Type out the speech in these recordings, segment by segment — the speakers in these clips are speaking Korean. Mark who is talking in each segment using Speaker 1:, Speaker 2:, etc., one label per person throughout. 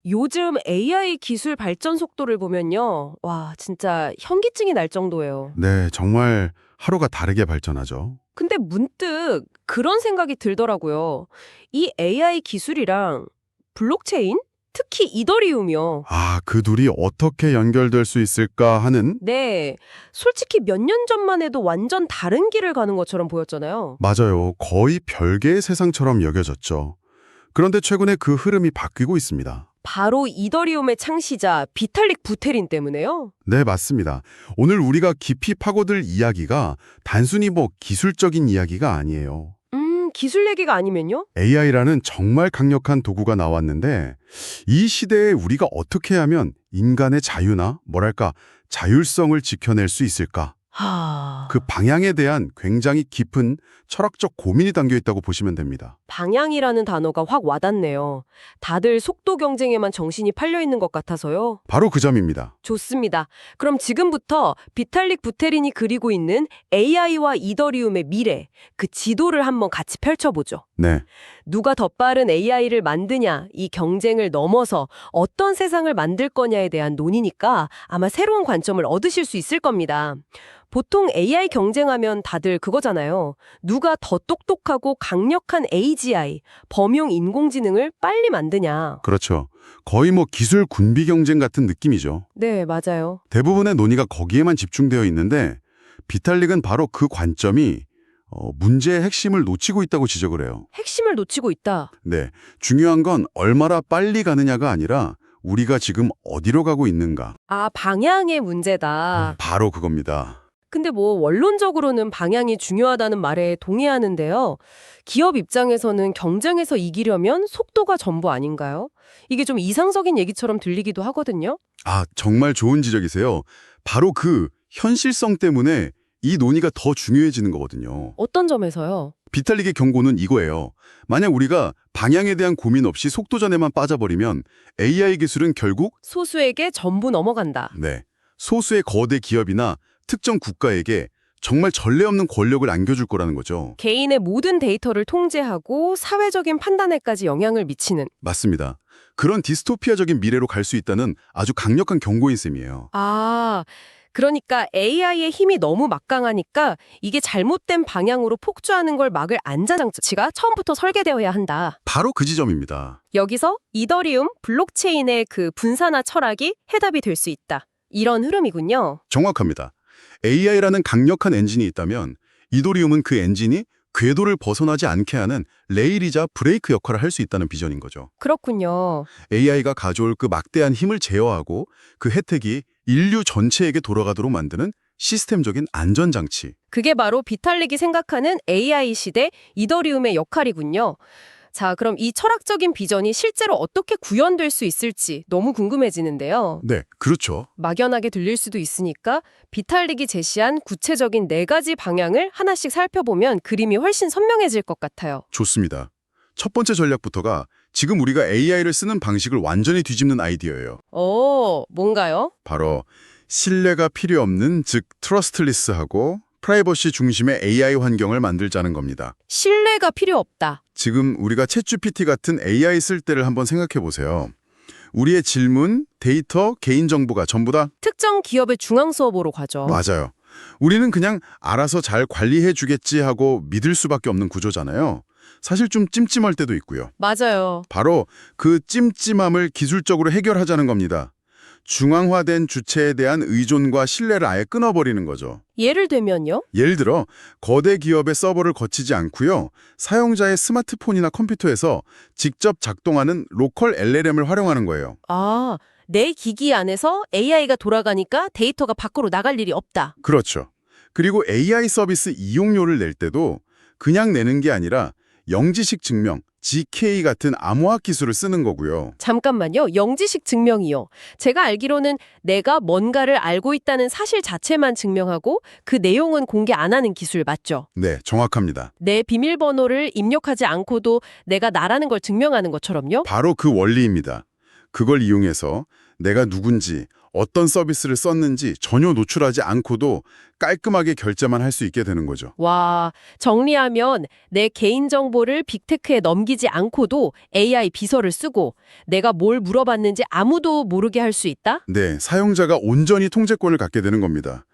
Speaker 1: 요즘 AI 기술 발전 속도를 보면요. 와, 진짜 현기증이 날 정도예요.
Speaker 2: 네, 정말 하루가 다르게 발전하죠.
Speaker 1: 근데 문득 그런 생각이 들더라고요. 이 AI 기술이랑 블록체인? 특히 이더리움이요.
Speaker 2: 그 둘이 어떻게 연결될 수 있을까 하는.
Speaker 1: 네, 솔직히 몇 년 전만 해도 완전 다른 길을 가는 것처럼 보였잖아요.
Speaker 2: 맞아요. 거의 별개의 세상처럼 여겨졌죠. 그런데 최근에 그 흐름이 바뀌고 있습니다.
Speaker 1: 바로 이더리움의 창시자 비탈릭 부테린 때문에요.
Speaker 2: 네, 맞습니다. 오늘 우리가 깊이 파고들 이야기가 단순히 기술적인 이야기가 아니에요.
Speaker 1: 기술 얘기가 아니면요?
Speaker 2: AI라는 정말 강력한 도구가 나왔는데 이 시대에 우리가 어떻게 하면 인간의 자유나 자율성을 지켜낼 수 있을까? 그 방향에 대한 굉장히 깊은 철학적 고민이 담겨 있다고 보시면 됩니다.
Speaker 1: 방향이라는 단어가 확 와닿네요. 다들 속도 경쟁에만 정신이 팔려 있는 것 같아서요.
Speaker 2: 바로 그 점입니다.
Speaker 1: 좋습니다. 그럼 지금부터 비탈릭 부테린이 그리고 있는 AI와 이더리움의 미래, 그 지도를 한번 같이 펼쳐보죠.
Speaker 2: 네,
Speaker 1: 누가 더 빠른 AI를 만드냐, 이 경쟁을 넘어서 어떤 세상을 만들 거냐에 대한 논의니까 아마 새로운 관점을 얻으실 수 있을 겁니다. 보통 AI 경쟁하면 다들 그거잖아요. 누가 더 똑똑하고 강력한 AGI, 범용 인공지능을 빨리 만드냐.
Speaker 2: 그렇죠. 거의 기술 군비 경쟁 같은 느낌이죠.
Speaker 1: 네, 맞아요.
Speaker 2: 대부분의 논의가 거기에만 집중되어 있는데 비탈릭은 바로 그 관점이 문제의 핵심을 놓치고 있다고 지적을 해요.
Speaker 1: 핵심을 놓치고 있다.
Speaker 2: 네, 중요한 건 얼마나 빨리 가느냐가 아니라 우리가 지금 어디로 가고 있는가.
Speaker 1: 아, 방향의 문제다.
Speaker 2: 바로 그겁니다.
Speaker 1: 근데 원론적으로는 방향이 중요하다는 말에 동의하는데요. 기업 입장에서는 경쟁에서 이기려면 속도가 전부 아닌가요? 이게 좀 이상적인 얘기처럼 들리기도 하거든요.
Speaker 2: 정말 좋은 지적이세요. 바로 그 현실성 때문에 이 논의가 더 중요해지는 거거든요.
Speaker 1: 어떤 점에서요?
Speaker 2: 비탈릭의 경고는 이거예요. 만약 우리가 방향에 대한 고민 없이 속도전에만 빠져버리면 AI 기술은 결국
Speaker 1: 소수에게 전부 넘어간다.
Speaker 2: 소수의 거대 기업이나 특정 국가에게 정말 전례 없는 권력을 안겨줄 거라는 거죠.
Speaker 1: 개인의 모든 데이터를 통제하고 사회적인 판단에까지 영향을 미치는.
Speaker 2: 맞습니다. 그런 디스토피아적인 미래로 갈 수 있다는 아주 강력한 경고인 셈이에요.
Speaker 1: 그러니까 AI의 힘이 너무 막강하니까 이게 잘못된 방향으로 폭주하는 걸 막을 안전장치가 처음부터 설계되어야 한다.
Speaker 2: 바로 그 지점입니다.
Speaker 1: 여기서 이더리움, 블록체인의 그 분산화 철학이 해답이 될 수 있다. 이런 흐름이군요.
Speaker 2: 정확합니다. AI라는 강력한 엔진이 있다면 이더리움은 그 엔진이 궤도를 벗어나지 않게 하는 레일이자 브레이크 역할을 할 수 있다는 비전인 거죠.
Speaker 1: 그렇군요.
Speaker 2: AI가 가져올 그 막대한 힘을 제어하고 그 혜택이 인류 전체에게 돌아가도록 만드는 시스템적인 안전장치.
Speaker 1: 그게 바로 비탈릭이 생각하는 AI 시대 이더리움의 역할이군요. 자, 그럼 이 철학적인 비전이 실제로 어떻게 구현될 수 있을지 너무 궁금해지는데요.
Speaker 2: 네, 그렇죠.
Speaker 1: 막연하게 들릴 수도 있으니까 비탈릭이 제시한 구체적인 4가지 방향을 하나씩 살펴보면 그림이 훨씬 선명해질 것 같아요.
Speaker 2: 좋습니다. 첫 번째 전략부터가 지금 우리가 AI를 쓰는 방식을 완전히 뒤집는 아이디어예요.
Speaker 1: 뭔가요?
Speaker 2: 바로 신뢰가 필요 없는, 즉 트러스트리스하고 프라이버시 중심의 AI 환경을 만들자는 겁니다.
Speaker 1: 신뢰가 필요 없다.
Speaker 2: 지금 우리가 챗GPT 같은 AI 쓸 때를 한번 생각해 보세요. 우리의 질문, 데이터, 개인정보가 전부 다
Speaker 1: 특정 기업의 중앙 서버로 가죠.
Speaker 2: 맞아요. 우리는 그냥 알아서 잘 관리해 주겠지 하고 믿을 수밖에 없는 구조잖아요. 사실 좀 찜찜할 때도 있고요.
Speaker 1: 맞아요.
Speaker 2: 바로 그 찜찜함을 기술적으로 해결하자는 겁니다. 중앙화된 주체에 대한 의존과 신뢰를 아예 끊어버리는 거죠.
Speaker 1: 예를 들면요?
Speaker 2: 예를 들어 거대 기업의 서버를 거치지 않고요. 사용자의 스마트폰이나 컴퓨터에서 직접 작동하는 로컬 LLM을 활용하는 거예요.
Speaker 1: 내 기기 안에서 AI가 돌아가니까 데이터가 밖으로 나갈 일이 없다.
Speaker 2: 그렇죠. 그리고 AI 서비스 이용료를 낼 때도 그냥 내는 게 아니라 영지식 증명, GK 같은 암호화 기술을 쓰는 거고요.
Speaker 1: 잠깐만요. 영지식 증명이요. 제가 알기로는 내가 뭔가를 알고 있다는 사실 자체만 증명하고 그 내용은 공개 안 하는 기술 맞죠?
Speaker 2: 네, 정확합니다.
Speaker 1: 내 비밀번호를 입력하지 않고도 내가 나라는 걸 증명하는 것처럼요?
Speaker 2: 바로 그 원리입니다. 그걸 이용해서 내가 누군지, 어떤 서비스를 썼는지 전혀 노출하지 않고도 깔끔하게 결제만 할 수 있게 되는 거죠.
Speaker 1: 와, 정리하면 내 개인정보를 빅테크에 넘기지 않고도 AI 비서를 쓰고 내가 뭘 물어봤는지 아무도 모르게 할 수 있다?
Speaker 2: 네, 사용자가 온전히 통제권을 갖게 되는 겁니다.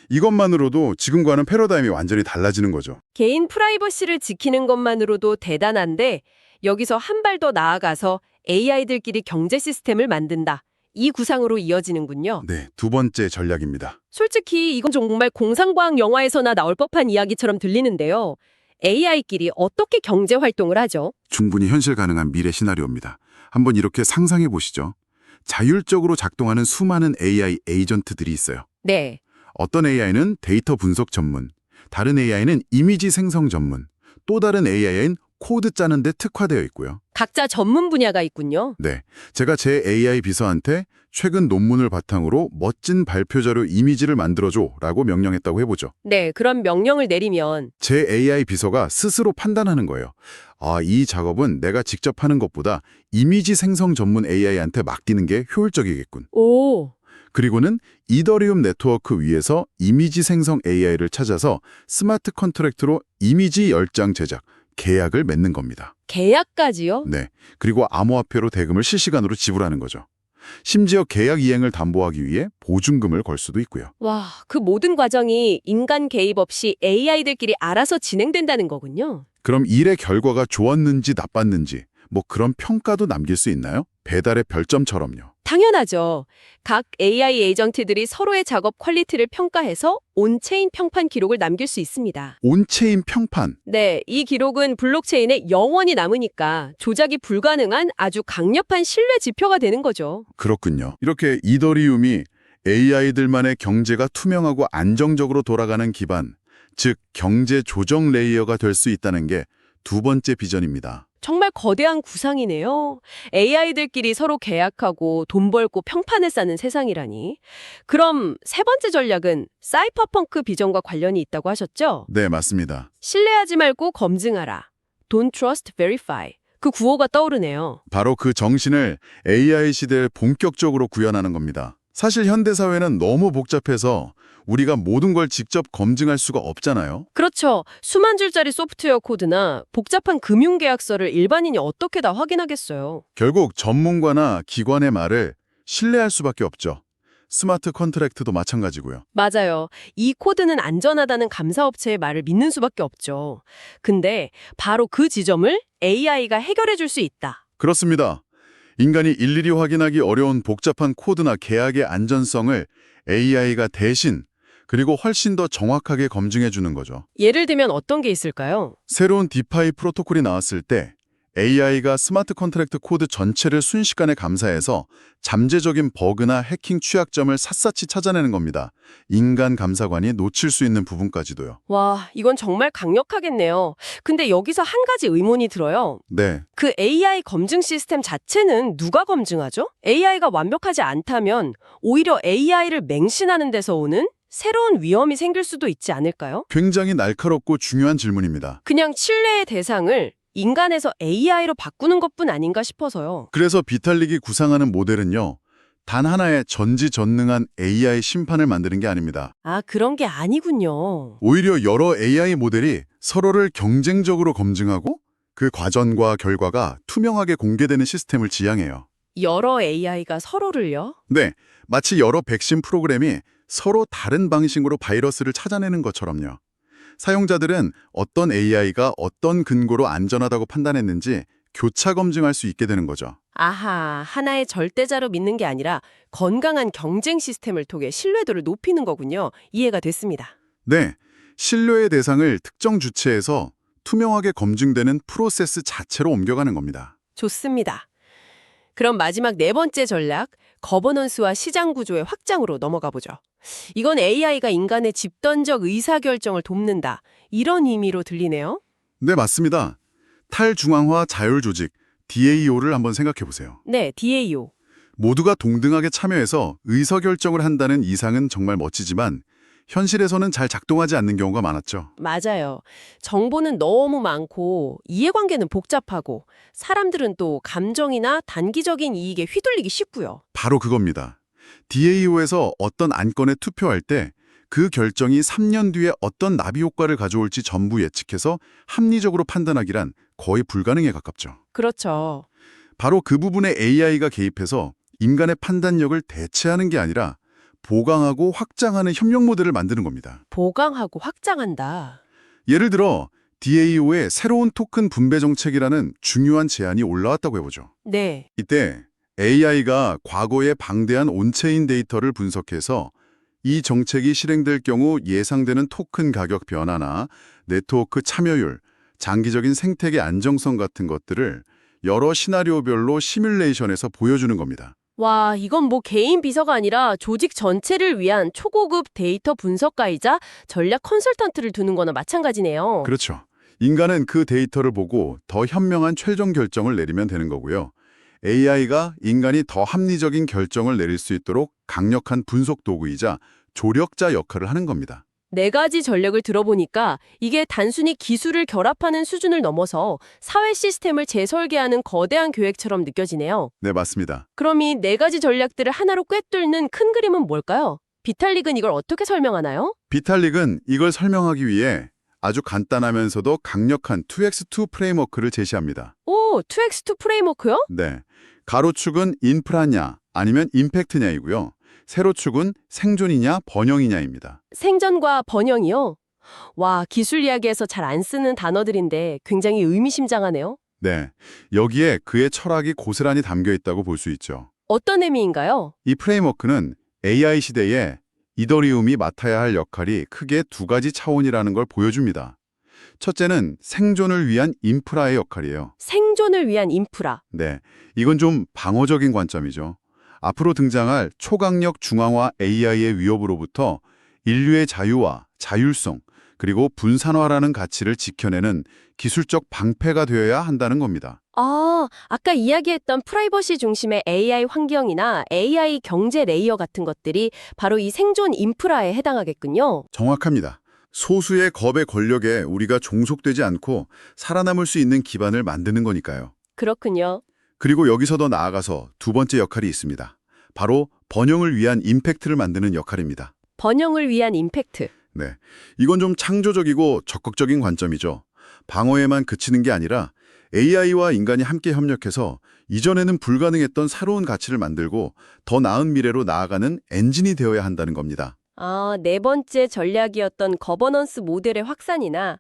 Speaker 2: 이것만으로도 지금과는 패러다임이 완전히 달라지는 거죠.
Speaker 1: 개인 프라이버시를 지키는 것만으로도 대단한데 여기서 한 발 더 나아가서 AI들끼리 경제 시스템을 만든다. 이 구상으로 이어지는군요.
Speaker 2: 네, 두 번째 전략입니다.
Speaker 1: 솔직히 이건 정말 공상과학 영화에서나 나올 법한 이야기처럼 들리는데요. AI끼리 어떻게 경제 활동을 하죠?
Speaker 2: 충분히 현실 가능한 미래 시나리오입니다. 한번 이렇게 상상해 보시죠. 자율적으로 작동하는 수많은 AI 에이전트들이 있어요.
Speaker 1: 네.
Speaker 2: 어떤 AI는 데이터 분석 전문, 다른 AI는 이미지 생성 전문, 또 다른 AI는 코드 짜는 데 특화되어 있고요.
Speaker 1: 각자 전문 분야가 있군요.
Speaker 2: 네, 제가 제 AI 비서한테 최근 논문을 바탕으로 멋진 발표 자료 이미지를 만들어줘 라고 명령했다고 해보죠.
Speaker 1: 네, 그런 명령을 내리면
Speaker 2: 제 AI 비서가 스스로 판단하는 거예요. 아, 이 작업은 내가 직접 하는 것보다 이미지 생성 전문 AI한테 맡기는 게 효율적이겠군.
Speaker 1: 오,
Speaker 2: 그리고는 이더리움 네트워크 위에서 이미지 생성 AI를 찾아서 스마트 컨트랙트로 이미지 10장 제작, 계약을 맺는 겁니다.
Speaker 1: 계약까지요?
Speaker 2: 네, 그리고 암호화폐로 대금을 실시간으로 지불하는 거죠. 심지어 계약 이행을 담보하기 위해 보증금을 걸 수도 있고요.
Speaker 1: 와, 그 모든 과정이 인간 개입 없이 AI들끼리 알아서 진행된다는 거군요.
Speaker 2: 그럼 일의 결과가 좋았는지 나빴는지 뭐 그런 평가도 남길 수 있나요? 배달의 별점처럼요.
Speaker 1: 당연하죠. 각 AI 에이전트들이 서로의 작업 퀄리티를 평가해서 온체인 평판 기록을 남길 수 있습니다.
Speaker 2: 온체인 평판.
Speaker 1: 네, 이 기록은 블록체인에 영원히 남으니까 조작이 불가능한 아주 강력한 신뢰 지표가 되는 거죠.
Speaker 2: 그렇군요. 이렇게 이더리움이 AI들만의 경제가 투명하고 안정적으로 돌아가는 기반, 즉 경제 조정 레이어가 될 수 있다는 게 두 번째 비전입니다.
Speaker 1: 정말 거대한 구상이네요. AI들끼리 서로 계약하고 돈 벌고 평판을 쌓는 세상이라니. 그럼 세 번째 전략은 사이버펑크 비전과 관련이 있다고 하셨죠?
Speaker 2: 네, 맞습니다.
Speaker 1: 신뢰하지 말고 검증하라. Don't trust, verify. 그 구호가 떠오르네요.
Speaker 2: 바로 그 정신을 AI 시대에 본격적으로 구현하는 겁니다. 사실 현대사회는 너무 복잡해서 우리가 모든 걸 직접 검증할 수가 없잖아요.
Speaker 1: 그렇죠. 수만 줄짜리 소프트웨어 코드나 복잡한 금융계약서를 일반인이 어떻게 다 확인하겠어요.
Speaker 2: 결국 전문가나 기관의 말을 신뢰할 수밖에 없죠. 스마트 컨트랙트도 마찬가지고요.
Speaker 1: 맞아요. 이 코드는 안전하다는 감사업체의 말을 믿는 수밖에 없죠. 근데 바로 그 지점을 AI가 해결해 줄 수 있다.
Speaker 2: 그렇습니다. 인간이 일일이 확인하기 어려운 복잡한 코드나 계약의 안전성을 AI가 대신 그리고 훨씬 더 정확하게 검증해 주는 거죠.
Speaker 1: 예를 들면 어떤 게 있을까요?
Speaker 2: 새로운 디파이 프로토콜이 나왔을 때 AI가 스마트 컨트랙트 코드 전체를 순식간에 감사해서 잠재적인 버그나 해킹 취약점을 샅샅이 찾아내는 겁니다. 인간 감사관이 놓칠 수 있는 부분까지도요.
Speaker 1: 와, 이건 정말 강력하겠네요. 근데 여기서 한 가지 의문이 들어요.
Speaker 2: 네,
Speaker 1: 그 AI 검증 시스템 자체는 누가 검증하죠? AI가 완벽하지 않다면 오히려 AI를 맹신하는 데서 오는 새로운 위험이 생길 수도 있지 않을까요?
Speaker 2: 굉장히 날카롭고 중요한 질문입니다.
Speaker 1: 그냥 신뢰의 대상을 인간에서 AI로 바꾸는 것뿐 아닌가 싶어서요.
Speaker 2: 그래서 비탈릭이 구상하는 모델은요. 단 하나의 전지전능한 AI 심판을 만드는 게 아닙니다.
Speaker 1: 아, 그런 게 아니군요.
Speaker 2: 오히려 여러 AI 모델이 서로를 경쟁적으로 검증하고 그 과정과 결과가 투명하게 공개되는 시스템을 지향해요.
Speaker 1: 여러 AI가 서로를요?
Speaker 2: 네, 마치 여러 백신 프로그램이 서로 다른 방식으로 바이러스를 찾아내는 것처럼요. 사용자들은 어떤 AI가 어떤 근거로 안전하다고 판단했는지 교차 검증할 수 있게 되는 거죠.
Speaker 1: 아하, 하나의 절대자로 믿는 게 아니라 건강한 경쟁 시스템을 통해 신뢰도를 높이는 거군요. 이해가 됐습니다.
Speaker 2: 네, 신뢰의 대상을 특정 주체에서 투명하게 검증되는 프로세스 자체로 옮겨가는 겁니다.
Speaker 1: 좋습니다. 그럼 마지막 네 번째 전략, 거버넌스와 시장 구조의 확장으로 넘어가 보죠. 이건 AI가 인간의 집단적 의사결정을 돕는다. 이런 의미로 들리네요.
Speaker 2: 네, 맞습니다. 탈중앙화 자율조직, DAO를 한번 생각해 보세요.
Speaker 1: 네, DAO.
Speaker 2: 모두가 동등하게 참여해서 의사결정을 한다는 이상은 정말 멋지지만 현실에서는 잘 작동하지 않는 경우가 많았죠.
Speaker 1: 맞아요. 정보는 너무 많고 이해관계는 복잡하고 사람들은 또 감정이나 단기적인 이익에 휘둘리기 쉽고요.
Speaker 2: 바로 그겁니다. DAO에서 어떤 안건에 투표할 때 그 결정이 3년 뒤에 어떤 나비 효과를 가져올지 전부 예측해서 합리적으로 판단하기란 거의 불가능에 가깝죠.
Speaker 1: 그렇죠.
Speaker 2: 바로 그 부분에 AI가 개입해서 인간의 판단력을 대체하는 게 아니라 보강하고 확장하는 협력 모델을 만드는 겁니다.
Speaker 1: 보강하고 확장한다.
Speaker 2: 예를 들어 DAO의 새로운 토큰 분배 정책이라는 중요한 제안이 올라왔다고 해보죠.
Speaker 1: 네.
Speaker 2: 이때 AI가 과거의 방대한 온체인 데이터를 분석해서 이 정책이 실행될 경우 예상되는 토큰 가격 변화나 네트워크 참여율, 장기적인 생태계 안정성 같은 것들을 여러 시나리오별로 시뮬레이션해서 보여주는 겁니다.
Speaker 1: 와, 이건 뭐 개인 비서가 아니라 조직 전체를 위한 초고급 데이터 분석가이자 전략 컨설턴트를 두는 거나 마찬가지네요.
Speaker 2: 그렇죠. 인간은 그 데이터를 보고 더 현명한 최종 결정을 내리면 되는 거고요. AI가 인간이 더 합리적인 결정을 내릴 수 있도록 강력한 분석 도구이자 조력자 역할을 하는 겁니다.
Speaker 1: 네 가지 전략을 들어보니까 이게 단순히 기술을 결합하는 수준을 넘어서 사회 시스템을 재설계하는 거대한 계획처럼 느껴지네요.
Speaker 2: 네, 맞습니다.
Speaker 1: 그럼 이 네 가지 전략들을 하나로 꿰뚫는 큰 그림은 뭘까요? 비탈릭은 이걸 어떻게 설명하나요?
Speaker 2: 비탈릭은 이걸 설명하기 위해 아주 간단하면서도 강력한 2x2 프레임워크를 제시합니다.
Speaker 1: 오, 2x2 프레임워크요?
Speaker 2: 네, 가로축은 인프라냐 아니면 임팩트냐이고요. 세로축은 생존이냐 번영이냐입니다.
Speaker 1: 생전과 번영이요? 와, 기술 이야기에서 잘 안 쓰는 단어들인데 굉장히 의미심장하네요.
Speaker 2: 네, 여기에 그의 철학이 고스란히 담겨 있다고 볼 수 있죠.
Speaker 1: 어떤 의미인가요?
Speaker 2: 이 프레임워크는 AI 시대에 이더리움이 맡아야 할 역할이 크게 두 가지 차원이라는 걸 보여줍니다. 첫째는 생존을 위한 인프라의 역할이에요.
Speaker 1: 생존을 위한 인프라.
Speaker 2: 네, 이건 좀 방어적인 관점이죠. 앞으로 등장할 초강력 중앙화 AI의 위협으로부터 인류의 자유와 자율성, 그리고 분산화라는 가치를 지켜내는 기술적 방패가 되어야 한다는 겁니다.
Speaker 1: 아, 아까 이야기했던 프라이버시 중심의 AI 환경이나 AI 경제 레이어 같은 것들이 바로 이 생존 인프라에 해당하겠군요.
Speaker 2: 정확합니다. 소수의 겁의 권력에 우리가 종속되지 않고 살아남을 수 있는 기반을 만드는 거니까요.
Speaker 1: 그렇군요.
Speaker 2: 그리고 여기서 더 나아가서 두 번째 역할이 있습니다. 바로 번영을 위한 임팩트를 만드는 역할입니다.
Speaker 1: 번영을 위한 임팩트.
Speaker 2: 네, 이건 좀 창조적이고 적극적인 관점이죠. 방어에만 그치는 게 아니라 AI와 인간이 함께 협력해서 이전에는 불가능했던 새로운 가치를 만들고 더 나은 미래로 나아가는 엔진이 되어야 한다는 겁니다.
Speaker 1: 아, 네 번째 전략이었던 거버넌스 모델의 확산이나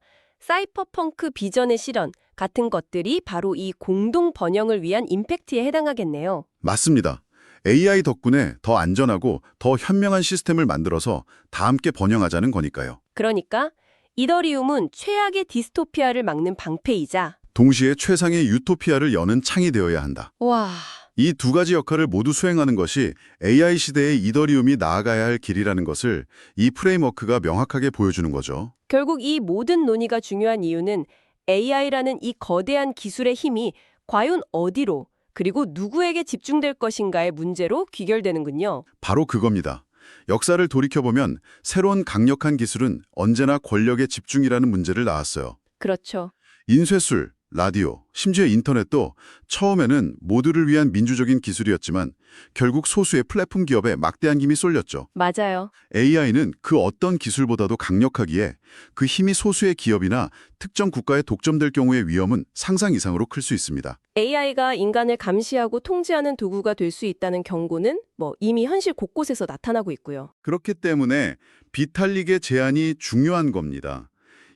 Speaker 1: 사이퍼펑크 비전의 실현 같은 것들이 바로 이 공동 번영을 위한 임팩트에 해당하겠네요.
Speaker 2: 맞습니다. AI 덕분에 더 안전하고 더 현명한 시스템을 만들어서 다 함께 번영하자는 거니까요.
Speaker 1: 그러니까 이더리움은 최악의 디스토피아를 막는 방패이자
Speaker 2: 동시에 최상의 유토피아를 여는 창이 되어야 한다.
Speaker 1: 와,
Speaker 2: 이 두 가지 역할을 모두 수행하는 것이 AI 시대의 이더리움이 나아가야 할 길이라는 것을 이 프레임워크가 명확하게 보여주는 거죠.
Speaker 1: 결국 이 모든 논의가 중요한 이유는 AI라는 이 거대한 기술의 힘이 과연 어디로 그리고 누구에게 집중될 것인가의 문제로 귀결되는군요.
Speaker 2: 바로 그겁니다. 역사를 돌이켜보면 새로운 강력한 기술은 언제나 권력의 집중이라는 문제를 낳았어요.
Speaker 1: 그렇죠.
Speaker 2: 인쇄술, 라디오, 심지어 인터넷도 처음에는 모두를 위한 민주적인 기술이었지만 결국 소수의 플랫폼 기업에 막대한 힘이 쏠렸죠.
Speaker 1: 맞아요.
Speaker 2: AI는 그 어떤 기술보다도 강력하기에 그 힘이 소수의 기업이나 특정 국가에 독점될 경우의 위험은 상상 이상으로 클 수 있습니다.
Speaker 1: AI가 인간을 감시하고 통제하는 도구가 될 수 있다는 경고는 이미 현실 곳곳에서 나타나고 있고요.
Speaker 2: 그렇기 때문에 비탈릭의 제안이 중요한 겁니다.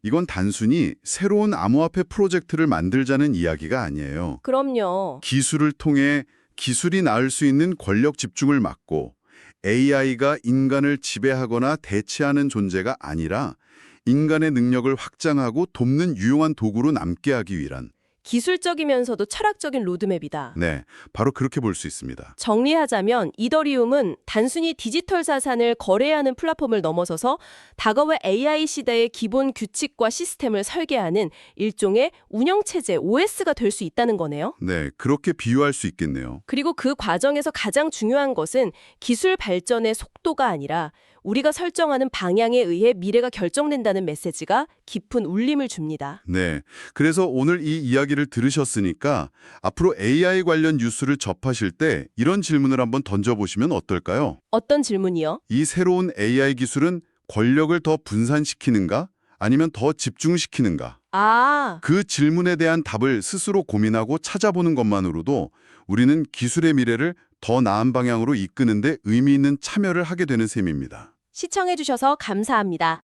Speaker 2: 이건 단순히 새로운 암호화폐 프로젝트를 만들자는 이야기가 아니에요.
Speaker 1: 그럼요.
Speaker 2: 기술을 통해 기술이 낳을 수 있는 권력 집중을 막고 AI가 인간을 지배하거나 대체하는 존재가 아니라 인간의 능력을 확장하고 돕는 유용한 도구로 남게 하기 위한
Speaker 1: 기술적이면서도 철학적인 로드맵이다.
Speaker 2: 네, 바로 그렇게 볼 수 있습니다.
Speaker 1: 정리하자면 이더리움은 단순히 디지털 자산을 거래하는 플랫폼을 넘어서서 다가올 AI 시대의 기본 규칙과 시스템을 설계하는 일종의 운영체제 OS가 될 수 있다는 거네요.
Speaker 2: 네, 그렇게 비유할 수 있겠네요.
Speaker 1: 그리고 그 과정에서 가장 중요한 것은 기술 발전의 속도가 아니라 우리가 설정하는 방향에 의해 미래가 결정된다는 메시지가 깊은 울림을 줍니다.
Speaker 2: 네. 그래서 오늘 이 이야기를 들으셨으니까 앞으로 AI 관련 뉴스를 접하실 때 이런 질문을 한번 던져보시면 어떨까요?
Speaker 1: 어떤 질문이요?
Speaker 2: 이 새로운 AI 기술은 권력을 더 분산시키는가? 아니면 더 집중시키는가?
Speaker 1: 아,
Speaker 2: 그 질문에 대한 답을 스스로 고민하고 찾아보는 것만으로도 우리는 기술의 미래를 더 나은 방향으로 이끄는 데 의미 있는 참여를 하게 되는 셈입니다.
Speaker 1: 시청해주셔서 감사합니다.